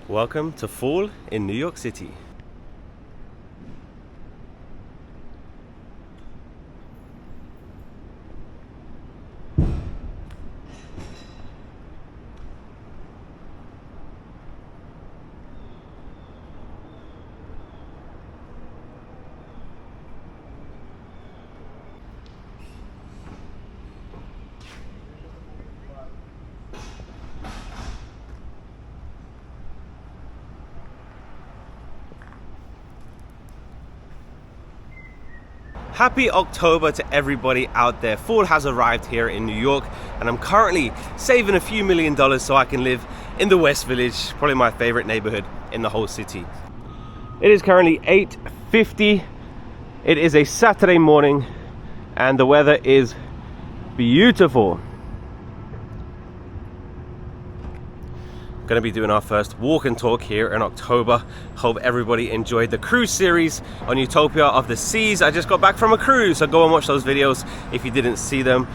Welcome to fall in New York City. Happy October to everybody out there. Fall has arrived here in New York, and I'm currently saving a few $1,000,000 so I can live in the West Village, probably my favorite neighborhood in the whole city. It is currently 8:50. It is a Saturday morning, and the weather is beautiful. Going to be doing our first walk and talk here in October. Hope everybody enjoyed the cruise series on Utopia of the Seas. I just got back from a cruise, so go and watch those videos if you didn't see them.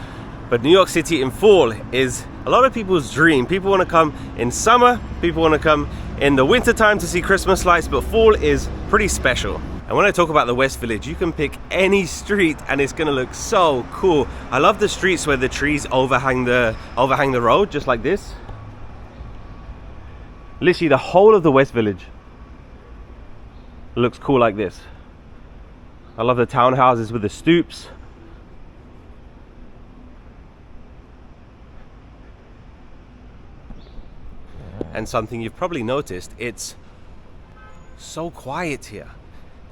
But New York City in fall is a lot of people's dream. People want to come in summer, people want to come in the winter time to see Christmas lights, but fall is pretty special. And when I talk about the West Village, you can pick any street and it's going to look so cool. I love the streets where the trees overhang the road, just like this. Literally the whole of the West Village looks cool like this. I love the townhouses with the stoops. And something you've probably noticed, it's so quiet here.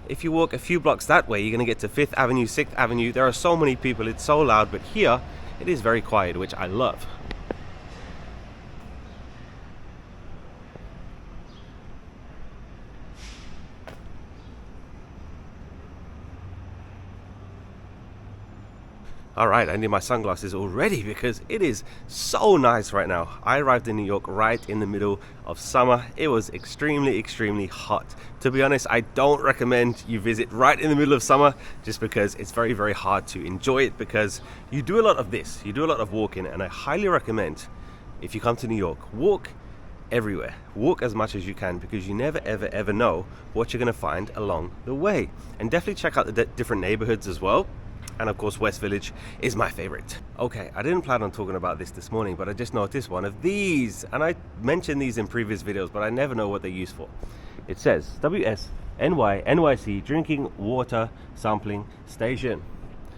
If you walk a few blocks that way, you're going to get to 5th Avenue, 6th Avenue. There are so many people, it's so loud, but here it is very quiet, which I love. Alright, I need my sunglasses already because it is so nice right now. I arrived in New York right in the middle of summer. It was extremely hot. To be honest, I don't recommend you visit right in the middle of summer just because it's very hard to enjoy it, because you do a lot of this. You do a lot of walking, and I highly recommend, if you come to New York, walk everywhere. Walk as much as you can, because you never ever know what you're going to find along the way. And definitely check out the different neighborhoods as well. And of course, West Village is my favorite. Okay, I didn't plan on talking about this morning, but I just noticed one of these. And I mentioned these in previous videos, but I never know what they're used for. It says WSNY NYC Drinking Water Sampling Station.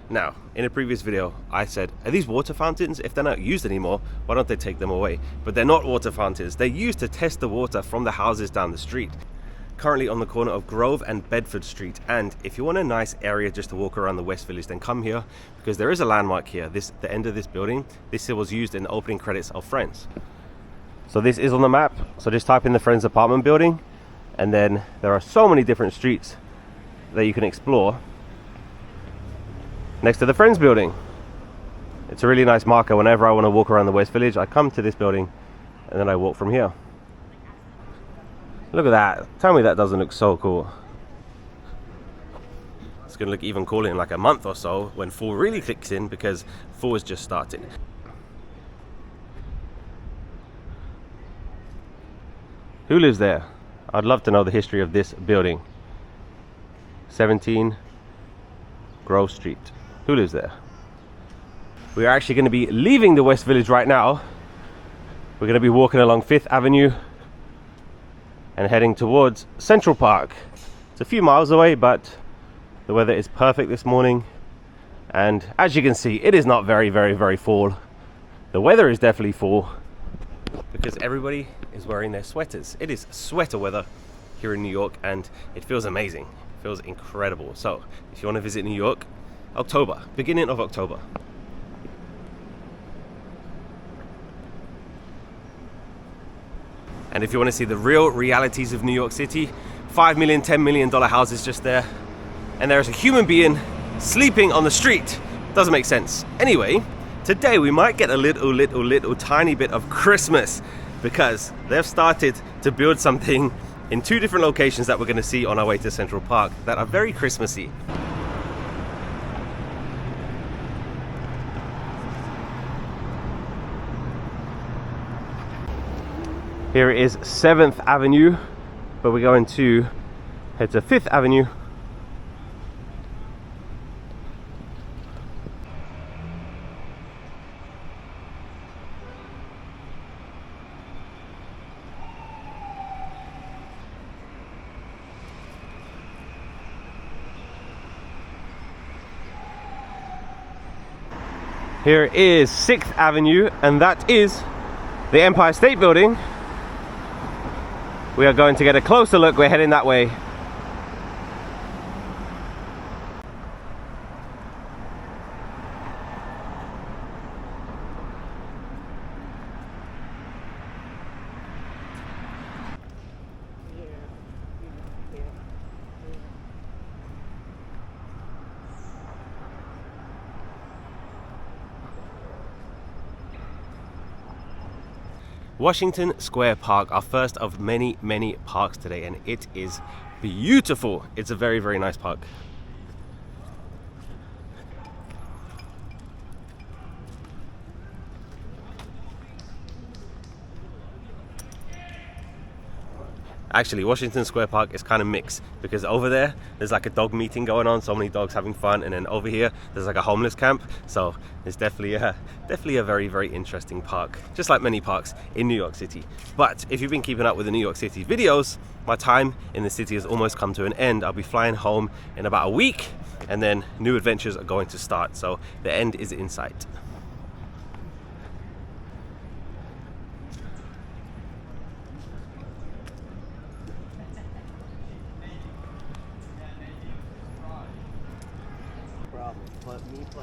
Now, in a previous video, I said, are these water fountains? If they're not used anymore, why don't they take them away? But they're not water fountains. They're used to test the water from the houses down the street. Currently on the corner of Grove and Bedford Street, and if you want a nice area just to walk around the West Village, then come here, because there is a landmark here. The end of this building, this was used in the opening credits of Friends. So this is on the map, so just type in the Friends apartment building, and then there are so many different streets that you can explore next to the Friends building. It's a really nice marker. Whenever I want to walk around the West Village, I come to this building and then I walk from here. Look at that. Tell me that doesn't look so cool. It's going to look even cooler in like a month or so when fall really kicks in, because fall has just started. Who lives there? I'd love to know the history of this building. 17 Grove Street. Who lives there? We're actually going to be leaving the West Village right now. We're going to be walking along 5th Avenue and heading towards Central Park. It's a few miles away, but the weather is perfect this morning, and as you can see, it is not very fall. The weather is definitely fall because everybody is wearing their sweaters. It is sweater weather here in New York, and it feels amazing. It feels incredible. So if you want to visit New York, October, beginning of October. And if you want to see the real realities of New York City, $5 million, $10 million houses just there, and there's a human being sleeping on the street. Doesn't make sense. Anyway, today we might get a little tiny bit of Christmas, because they've started to build something in 2 different locations that we're going to see on our way to Central Park that are very Christmassy. Here is 7th Avenue, but we're going to head to 5th Avenue. Here is 6th Avenue, and that is the Empire State Building. We are going to get a closer look. We're heading that way. Washington Square Park, our first of many parks today, and it is beautiful. It's a very nice park. Actually, Washington Square Park is kind of mixed, because over there's like a dog meeting going on, so many dogs having fun, and then over here there's like a homeless camp. So it's definitely a very interesting park, just like many parks in New York City. But if you've been keeping up with the New York City videos, my time in the city has almost come to an end. I'll be flying home in about a week, and then new adventures are going to start, so the end is in sight.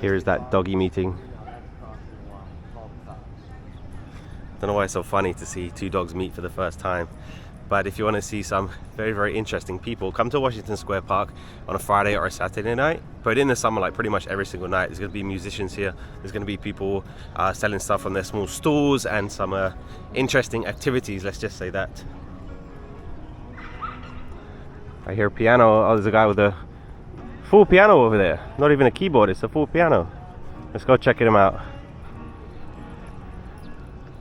Here's that doggy meeting. Don't know why it's so funny to see two dogs meet for the first time. But if you want to see some very interesting people, come to Washington Square Park on a Friday or a Saturday night. But in the summer, like pretty much every single night, there's going to be musicians here. There's going to be people selling stuff on their small stalls, and some interesting activities, let's just say that. I hear piano. Oh, there's a guy with a full piano over there. Not even a keyboard, it's a full piano. Let's go check him out.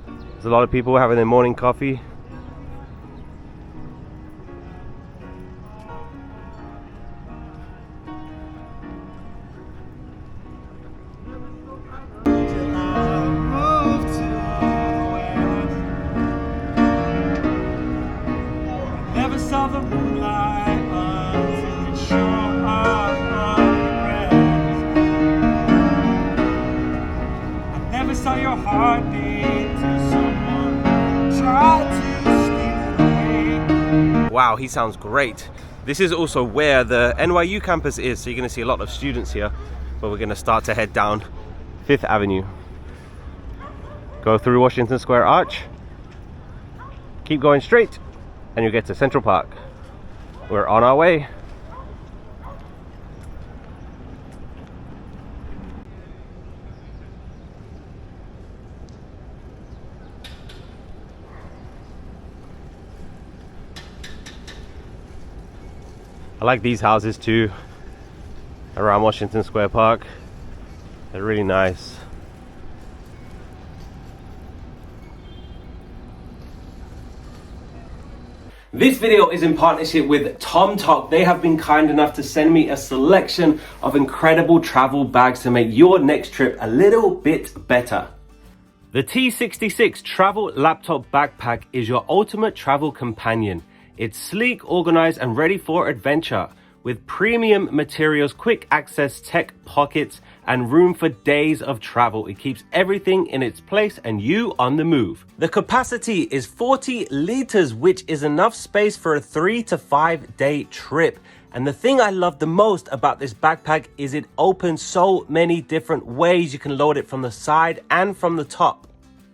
There's a lot of people having their morning coffee. Never saw the moonlight until it shone up. Never saw your heartbeat till someone tried to steal away. Wow, he sounds great. This is also where the NYU campus is, so you're going to see a lot of students here. But we're going to start to head down 5th Avenue. Go through Washington Square Arch. Keep going straight, and you'll get to Central Park. We're on our way. I like these houses too, around Washington Square Park. They're really nice. This video is in partnership with tomtoc. They have been kind enough to send me a selection of incredible travel bags to make your next trip a little bit better. The T66 Travel Laptop Backpack is your ultimate travel companion. It's sleek, organized, and ready for adventure. With premium materials, quick access, tech pockets, and room for days of travel. It keeps everything in its place and you on the move. The capacity is 40 liters, which is enough space for a 3 to 5 day trip. And the thing I love the most about this backpack is it opens so many different ways. You can load it from the side and from the top.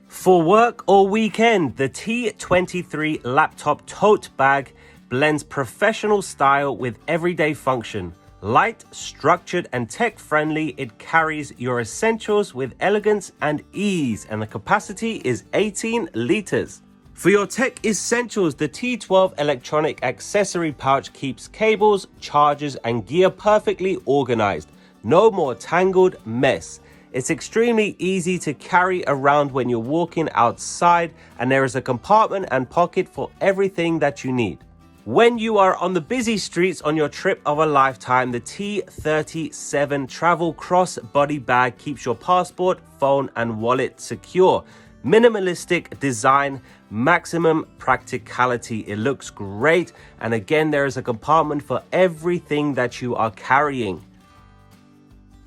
For work or weekend, the T23 laptop tote bag blends professional style with everyday function. Light, structured, and tech-friendly, it carries your essentials with elegance and ease, and the capacity is 18 liters. For your tech essentials, the T12 electronic accessory pouch keeps cables, chargers, and gear perfectly organized. No more tangled mess. It's extremely easy to carry around when you're walking outside, and there is a compartment and pocket for everything that you need. When you are on the busy streets on your trip of a lifetime, the T37 travel crossbody bag keeps your passport, phone, and wallet secure. Minimalistic design, maximum practicality. It looks great. And again, there is a compartment for everything that you are carrying.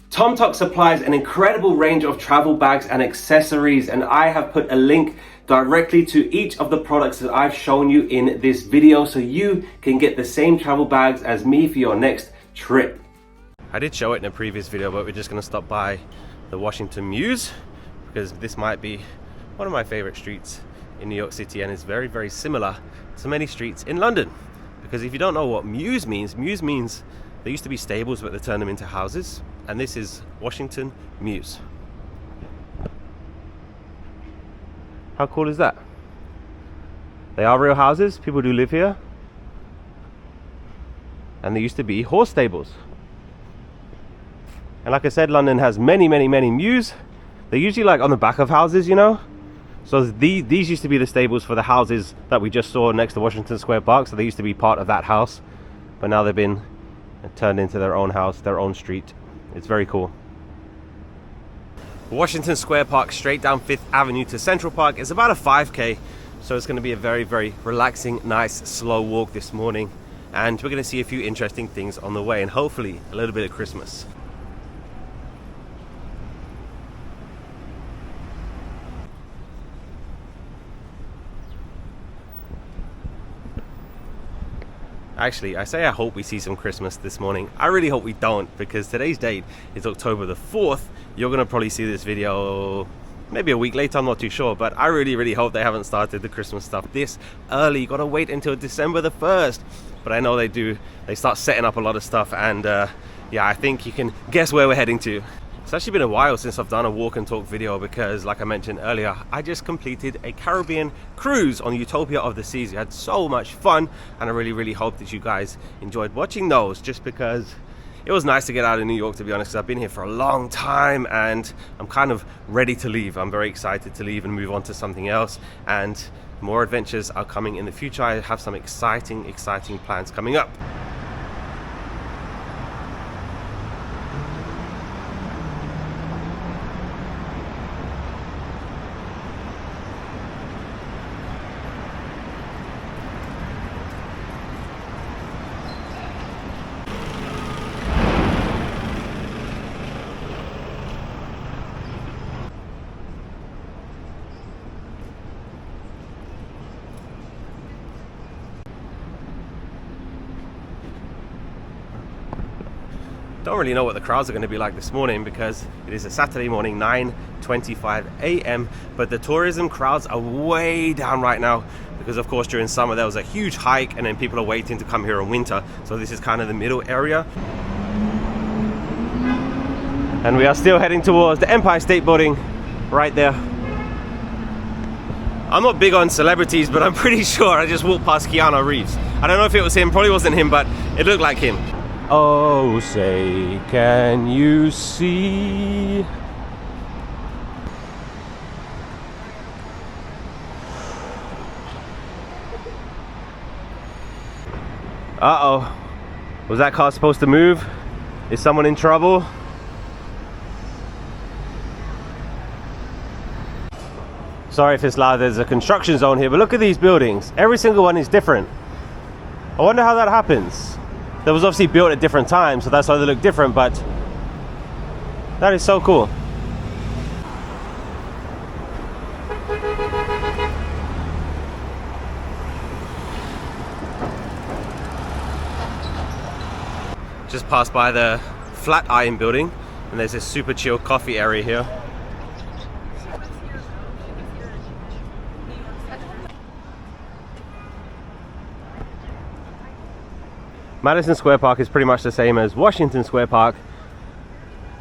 Tomtoc supplies an incredible range of travel bags and accessories, and I have put a link directly to each of the products that I've shown you in this video so you can get the same travel bags as me for your next trip. I did show it in a previous video, but we're just going to stop by the Washington Mews because this might be one of my favorite streets in New York City, and it's very, very similar to many streets in London. Because if you don't know what mews means there used to be stables, but they turned them into houses, and this is Washington Mews. How cool is that? They are real houses, people do live here, and there used to be horse stables. And like I said, London has many, many, many mews. They're usually like on the back of houses, you know. So these used to be the stables for the houses that we just saw next to Washington Square Park. So they used to be part of that house, but now they've been turned into their own house, their own street. It's very cool. Washington Square Park, straight down 5th Avenue to Central Park, is about a 5K. So it's going to be a very, very relaxing, nice, slow walk this morning. And we're going to see a few interesting things on the way, and hopefully a little bit of Christmas. Actually, I say I hope we see some Christmas this morning. I really hope we don't, because today's date is October the 4th. You're going to probably see this video maybe a week later, I'm not too sure. But I really, really hope they haven't started the Christmas stuff this early. You got to wait until December the 1st. But I know they do. They start setting up a lot of stuff. And yeah, I think you can guess where we're heading to. It's actually been a while since I've done a walk and talk video because, like I mentioned earlier, I just completed a Caribbean cruise on Utopia of the Seas. We had so much fun, and I really, really hope that you guys enjoyed watching those, just because it was nice to get out of New York, to be honest, because I've been here for a long time and I'm kind of ready to leave. I'm very excited to leave and move on to something else, and more adventures are coming in the future. I have some exciting plans coming up. Don't really know what the crowds are going to be like this morning because it is a Saturday morning, 9:25 a.m. But the tourism crowds are way down right now because, of course, during summer there was a huge hike, and then people are waiting to come here in winter. So this is kind of the middle area. And we are still heading towards the Empire State Building right there. I'm not big on celebrities, but I'm pretty sure I just walked past Keanu Reeves. I don't know if it was him, probably wasn't him, but it looked like him. Oh, say, can you see? Uh-oh. Was that car supposed to move? Is someone in trouble? Sorry if it's loud, there's a construction zone here, but look at these buildings. Every single one is different. I wonder how that happens. They was obviously built at different times, so that's why they look different, but that is so cool. Just passed by the Flatiron building, and there's this super chill coffee area here. Madison Square Park is pretty much the same as Washington Square Park.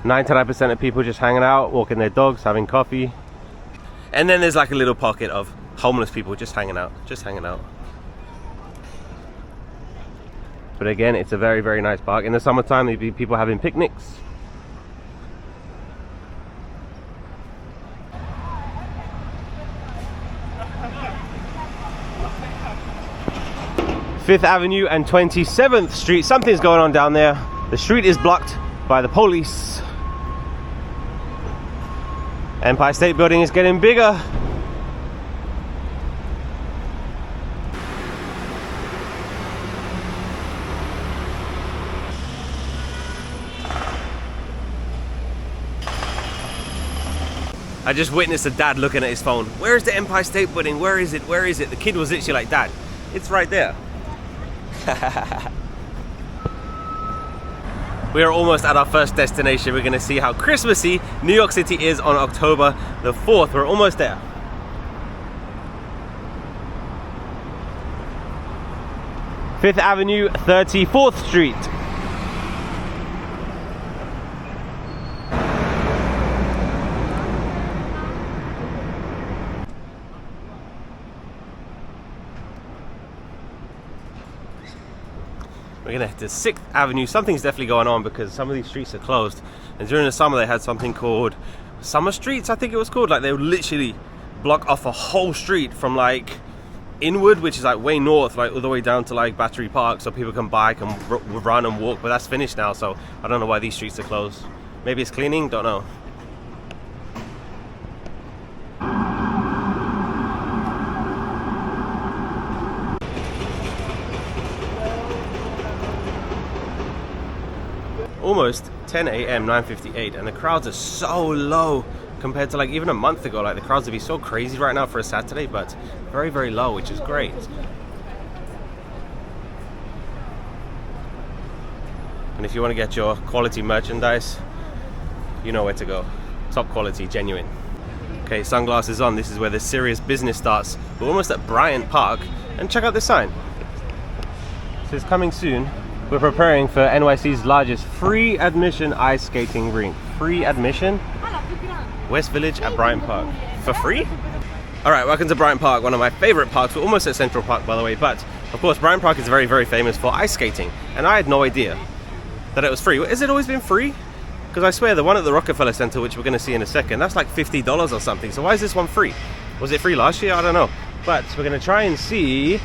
99% of people just hanging out, walking their dogs, having coffee. And then there's like a little pocket of homeless people just hanging out, But again, it's a very, very nice park. In the summertime, there'd be people having picnics. 5th Avenue and 27th Street. Something's going on down there. The street is blocked by the police. Empire State Building is getting bigger. I just witnessed a dad looking at his phone. Where's the Empire State Building? Where is it? Where is it? The kid was literally like, Dad, it's right there. We are almost at our first destination. We're gonna see how Christmassy New York City is on October the 4th. We're almost there. Fifth Avenue, 34th Street. We're gonna head to 6th Avenue. Something's definitely going on because some of these streets are closed. And during the summer they had something called Summer Streets, I think it was called. Like they would literally block off a whole street from like Inwood, which is like way north, like all the way down to like Battery Park, so people can bike and run and walk. But that's finished now, so I don't know why these streets are closed. Maybe it's cleaning, don't know. Almost 10 a.m, 9:58, and the crowds are so low compared to like even a month ago. Like the crowds would be so crazy right now for a Saturday, but very, very low, which is great. And if you want to get your quality merchandise, you know where to go. Top quality, genuine. Okay, sunglasses on. This is where the serious business starts. We're almost at Bryant Park, and check out this sign. It says coming soon. We're preparing for NYC's largest free admission ice skating rink. Free admission? West Village at Bryant Park. For free? Alright, welcome to Bryant Park, one of my favorite parks. We're almost at Central Park, by the way, but of course Bryant Park is very, very famous for ice skating, and I had no idea that it was free. Has it always been free? Because I swear the one at the Rockefeller Center, which we're going to see in a second, that's like $50 or something. So why is this one free? Was it free last year? I don't know. But we're going to try and see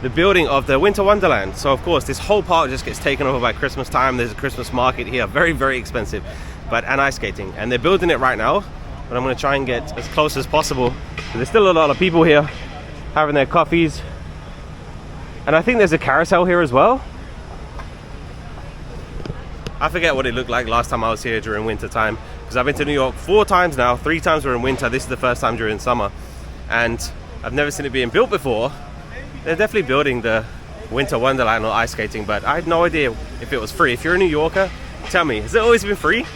the building of the Winter Wonderland. So of course this whole park just gets taken over by Christmas time. There's a Christmas market here, very, very expensive, and ice skating, and they're building it right now, but I'm going to try and get as close as possible. There's still a lot of people here having their coffees, and I think there's a carousel here as well. I forget what it looked like last time I was here during winter time, because I've been to New York 4 times now. 3 times were in winter. This is the first time during summer, and I've never seen it being built before. They're definitely building the Winter Wonderland or ice skating, but I had no idea if it was free. If you're a New Yorker, tell me, has it always been free?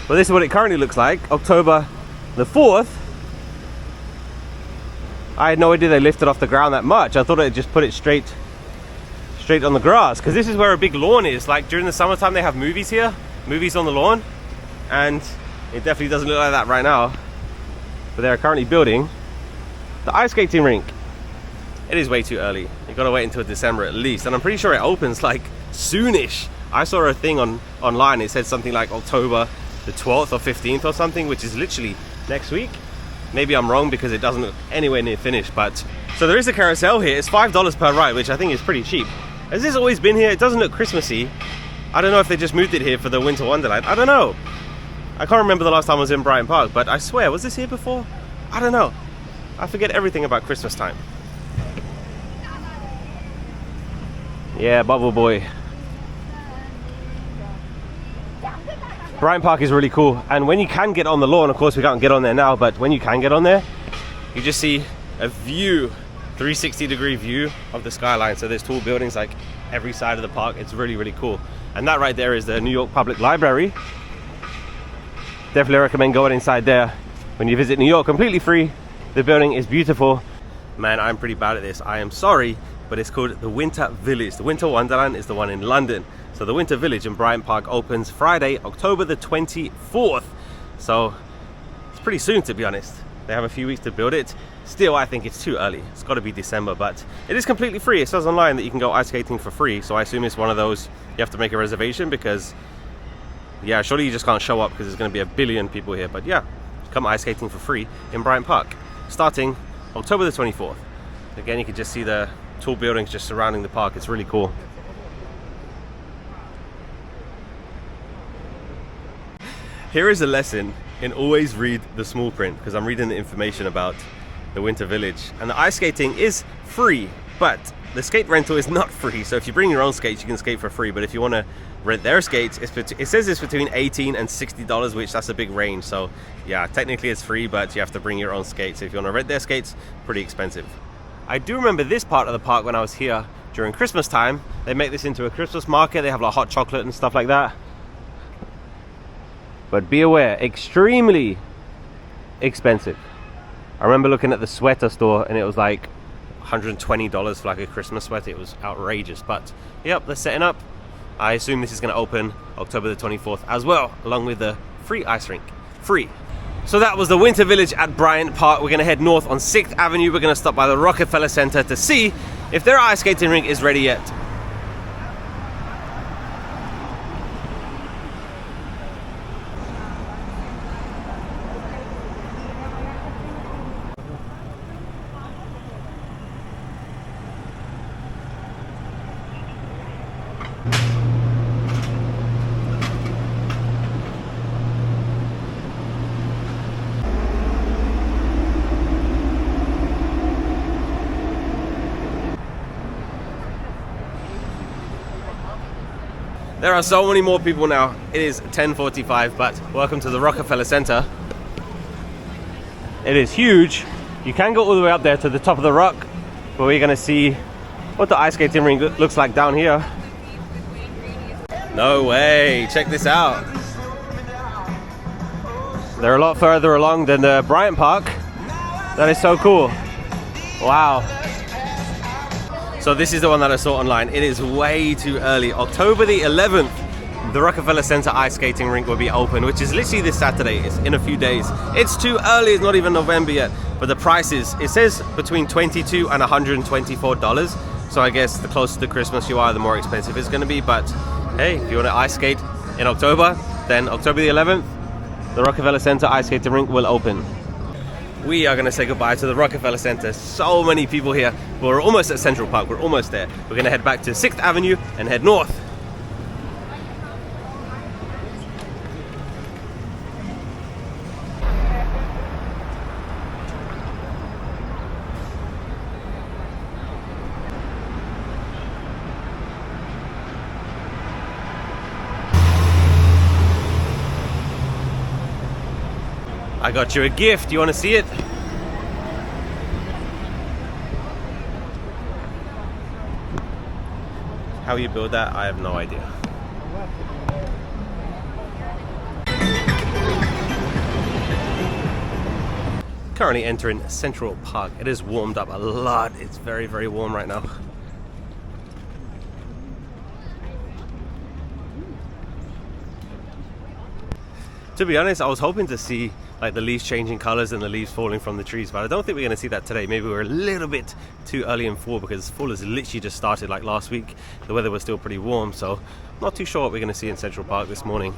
Well, this is what it currently looks like, October the 4th. I had no idea they lifted off the ground that much. I thought they'd just put it straight on the grass, because this is where a big lawn is. Like during the summertime they have movies here, movies on the lawn, and it definitely doesn't look like that right now. But they're currently building the ice skating rink. It is way too early. You gotta wait until December at least, and I'm pretty sure it opens like soonish. I saw a thing online. It said something like October the 12th or 15th or something, which is literally next week. Maybe I'm wrong because it doesn't look anywhere near finished. But so there is a carousel here. It's $5 per ride, which I think is pretty cheap. Has this always been here? It doesn't look Christmassy. I don't know if they just moved it here for the Winter Wonderland. I don't know. I can't remember the last time I was in Bryant Park, but I swear, was this here before? I don't know. I forget everything about Christmas time. Yeah, Bubble Boy. Bryant Park is really cool, and when you can get on the lawn, of course we can't get on there now, but when you can get on there, you just see a view, 360-degree view of the skyline. So there's tall buildings like every side of the park. It's really, really cool. And that right there is the New York Public Library. Definitely recommend going inside there when you visit New York, completely free. The building is beautiful. Man, I'm pretty bad at this. I am sorry, but it's called the Winter Village. The Winter Wonderland is the one in London. So the Winter Village in Bryant Park opens Friday, October the 24th. So it's pretty soon, to be honest. They have a few weeks to build it. Still, I think it's too early. It's got to be December, but it is completely free. It says online that you can go ice skating for free. So I assume it's one of those you have to make a reservation, because yeah, surely you just can't show up because there's going to be a billion people here. But yeah, come ice skating for free in Bryant Park, starting October the 24th. Again, you can just see the tall buildings just surrounding the park. It's really cool. Here is a lesson in always read the small print, because I'm reading the information about the Winter Village. And the ice skating is free, but the skate rental is not free. So if you bring your own skates, you can skate for free. But if you want to rent their skates, it says it's between $18 and $60, which that's a big range. So yeah, technically it's free, but you have to bring your own skates. If you want to rent their skates, pretty expensive. I do remember this part of the park when I was here during Christmas time. They make this into a Christmas market. They have like hot chocolate and stuff like that. But be aware, extremely expensive. I remember looking at the sweater store and it was like $120 for like a Christmas sweater. It was outrageous. But yep, they're setting up. I assume this is going to open October the 24th as well, along with the free ice rink. Free. So that was the Winter Village at Bryant Park. We're going to head north on 6th Avenue. We're going to stop by the Rockefeller Center to see if their ice skating rink is ready yet. There are so many more people now. It is 10:45, but welcome to the Rockefeller Center. It is huge. You can go all the way up there to the top of the rock, but we're gonna see what the ice skating rink looks like down here. No way, check this out. They're a lot further along than the Bryant Park. That is so cool. Wow. So this is the one that I saw online. It is way too early. October the 11th, the Rockefeller Center ice skating rink will be open, which is literally this Saturday. It's in a few days. It's too early, it's not even November yet. But the prices, it says between $22 and $124. So I guess the closer to Christmas you are, the more expensive it's gonna be. But hey, if you wanna ice skate in October, then October the 11th, the Rockefeller Center ice skating rink will open. We are going to say goodbye to the Rockefeller Center. So many people here. We're almost at Central Park. We're almost there. We're going to head back to 6th Avenue and head north. I got you a gift. You want to see it? How you build that, I have no idea. Currently entering Central Park. It is warmed up a lot. It's very, very warm right now. To be honest, I was hoping to see like the leaves changing colors and the leaves falling from the trees, but I don't think we're going to see that today. Maybe we're a little bit too early in fall, because fall has literally just started like last week. The weather was still pretty warm, so not too sure what we're going to see in Central Park this morning.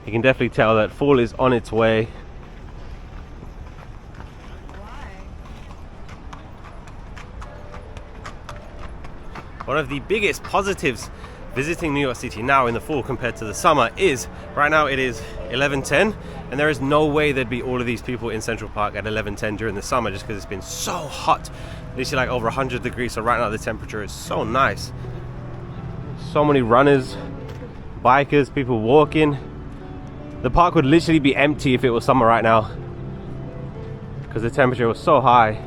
You can definitely tell that fall is on its way. One of the biggest positives visiting New York City now in the fall compared to the summer is, right now it is 11:10, and there is no way there'd be all of these people in Central Park at 11:10 during the summer, just because it's been so hot. Literally like over 100 degrees, so right now the temperature is so nice. So many runners, bikers, people walking. The park would literally be empty if it was summer right now, because the temperature was so high.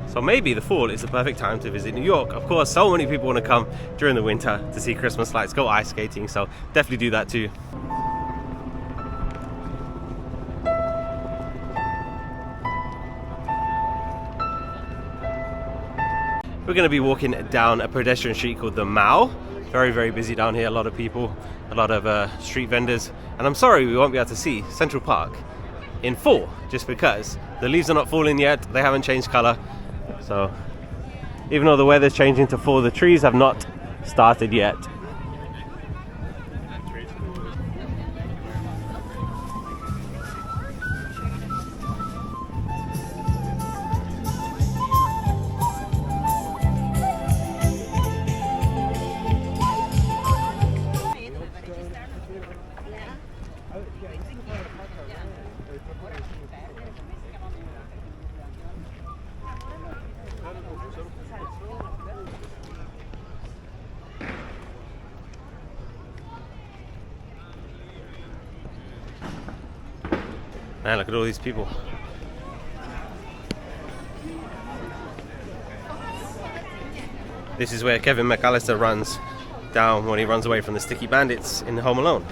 So maybe the fall is the perfect time to visit New York. Of course, so many people want to come during the winter to see Christmas lights, go ice skating, so definitely do that too. We're going to be walking down a pedestrian street called the Mall. Very, very busy down here. A lot of people, a lot of street vendors. And I'm sorry we won't be able to see Central Park in fall, just because the leaves are not falling yet. They haven't changed color. So even though the weather's changing to fall, the trees have not started yet. Man, look at all these people. This is where Kevin McAllister runs down when he runs away from the sticky bandits in Home Alone.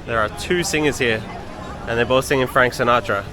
There are two singers here, and they're both singing Frank Sinatra.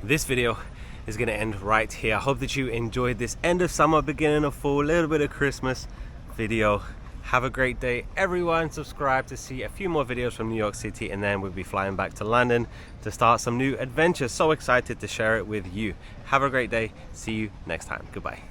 This video is going to end right here. I hope that you enjoyed this end of summer, beginning of fall, a little bit of Christmas video. Have a great day, everyone. Subscribe to see a few more videos from New York City, and then we'll be flying back to London to start some new adventures. So excited to share it with you. Have a great day. See you next time. Goodbye.